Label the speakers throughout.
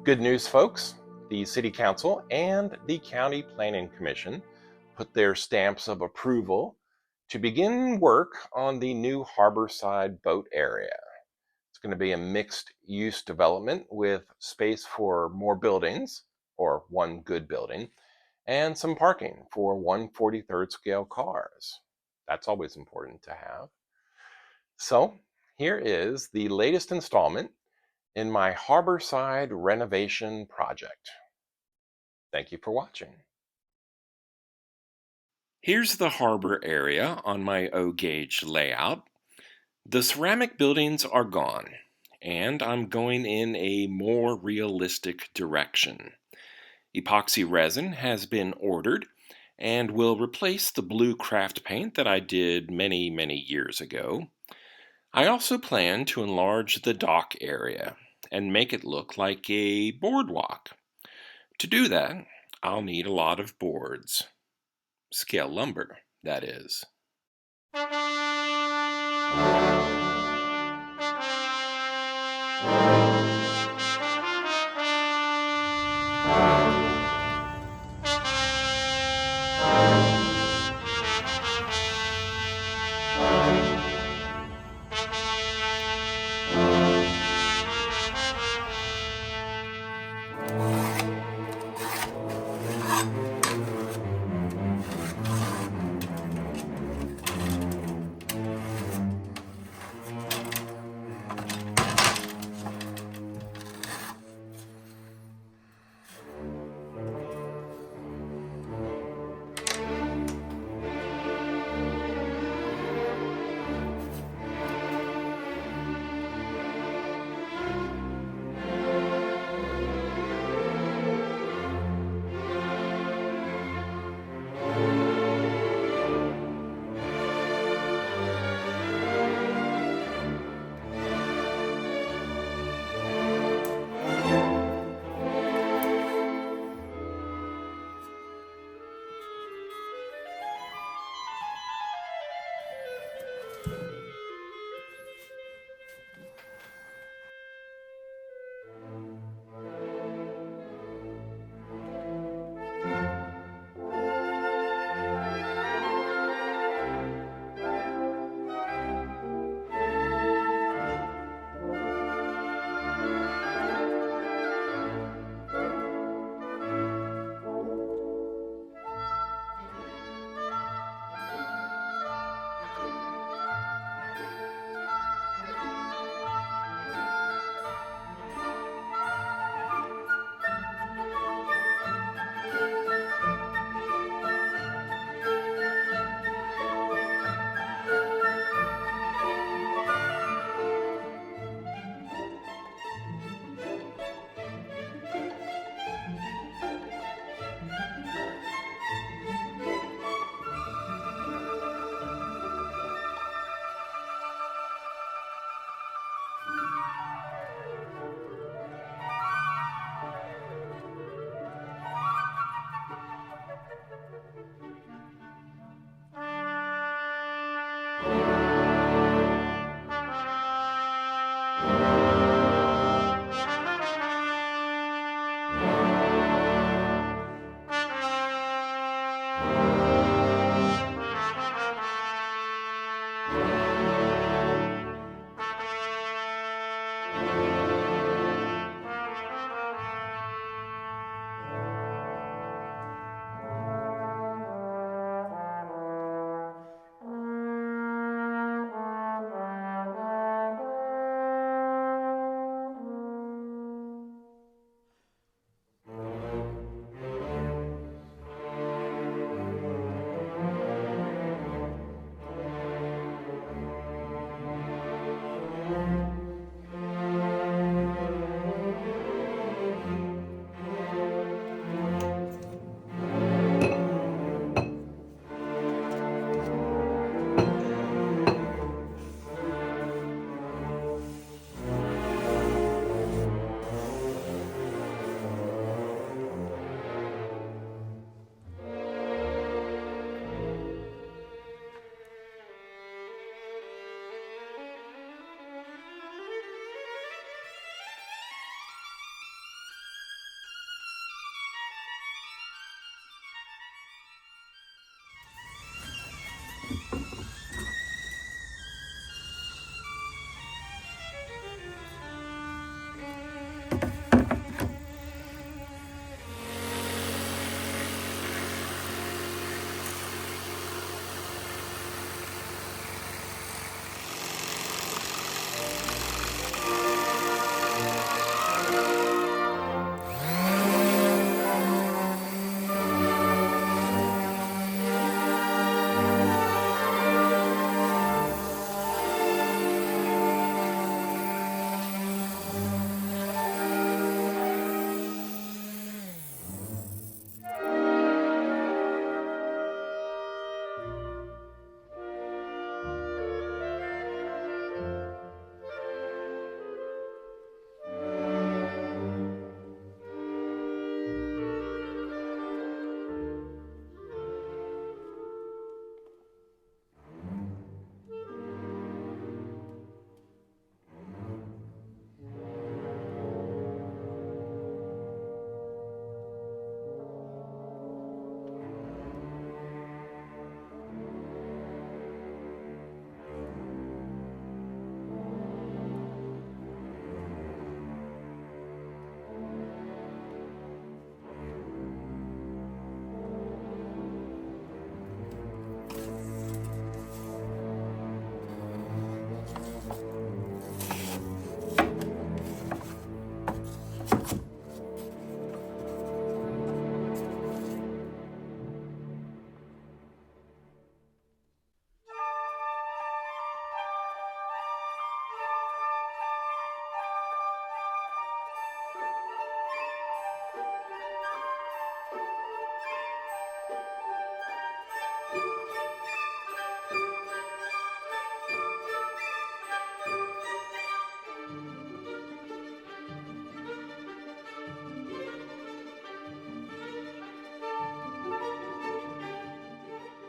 Speaker 1: Good news, folks. The City Council and the County Planning Commission put their stamps of approval to begin work on the new Harborside boat area. It's going to be a mixed-use development with space for more buildings, or one good building, and some parking for 1/43rd scale cars. That's always important to have. So here is the latest installment in my Harborside renovation project. Thank you for watching.
Speaker 2: Here's the harbor area on my O-gauge layout. The ceramic buildings are gone, and I'm going in a more realistic direction. Epoxy resin has been ordered and will replace the blue craft paint that I did many years ago. I also plan to enlarge the dock area and make it look like a boardwalk. To do that, I'll need a lot of boards. Scale lumber, that is.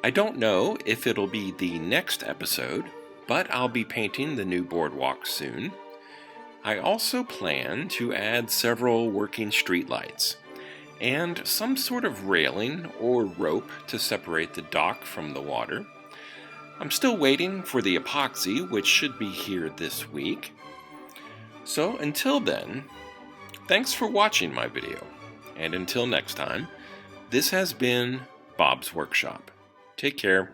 Speaker 2: I don't know if it'll be the next episode, but I'll be painting the new boardwalk soon. I also plan to add several working streetlights and some sort of railing or rope to separate the dock from the water. I'm still waiting for the epoxy, which should be here this week. So until then, thanks for watching my video, and until next time, this has been Bob's Workshop. Take care.